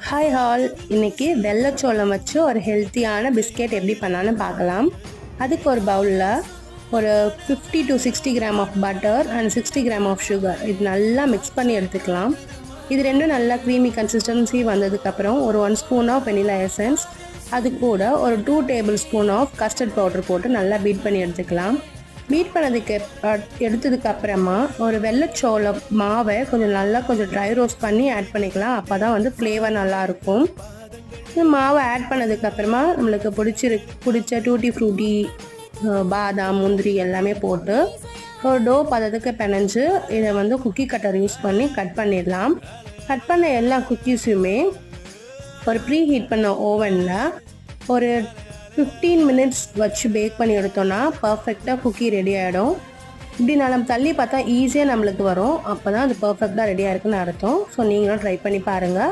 Hi hall, இன்னைக்கு வெள்ளைச்சோளம் வச்சு ஒரு ஹெல்த்தியான பிஸ்கெட் எப்படி பண்ணலான்னு பார்க்கலாம். அதுக்கு ஒரு பவுலில் ஒரு 50 to 60 gram of butter and 60 gram of sugar இது நல்லா மிக்ஸ் பண்ணி எடுத்துக்கலாம். இது ரெண்டும் நல்லா க்ரீமி கன்சிஸ்டன்சி வந்ததுக்கப்புறம் ஒரு 1 ஸ்பூன் ஆஃப் வெனிலா எசன்ஸ், அது கூட ஒரு 2 tablespoon of custard powder போட்டு நல்லா பீட் பண்ணி எடுத்துக்கலாம். பீட் பண்ணதுக்கு எடுத்ததுக்கு அப்புறமா ஒரு வெள்ளைச்சோள மாவை கொஞ்சம் ட்ரை ரோஸ்ட் பண்ணி ஆட் பண்ணிக்கலாம். அப்போ தான் வந்து ஃப்ளேவர் நல்லாயிருக்கும். இந்த மாவை ஆட் பண்ணதுக்கப்புறமா நம்மளுக்கு பிடிச்ச டூட்டி ஃப்ரூட்டி, பாதாம், முந்திரி எல்லாமே போட்டு ஒரு டோ பதத்துக்கு பிணைஞ்சு இதை வந்து குக்கி கட்டர் யூஸ் பண்ணி கட் பண்ணிடலாம். கட் பண்ண எல்லா குக்கீஸுமே ஒரு ப்ரீ ஹீட் பண்ண ஓவனில் ஒரு 15 மினிட்ஸ் வச்சு பேக் பண்ணி எடுத்தோன்னா பர்ஃபெக்டாக குக்கி ரெடி ஆகிடும். இப்படி நம்ம தள்ளி பார்த்தா ஈஸியாக நம்மளுக்கு வரும். அப்போ தான் அது பர்ஃபெக்டாக ரெடியாக இருக்குன்னு அர்த்தம். ஸோ நீங்களும் ட்ரை பண்ணி பாருங்கள்.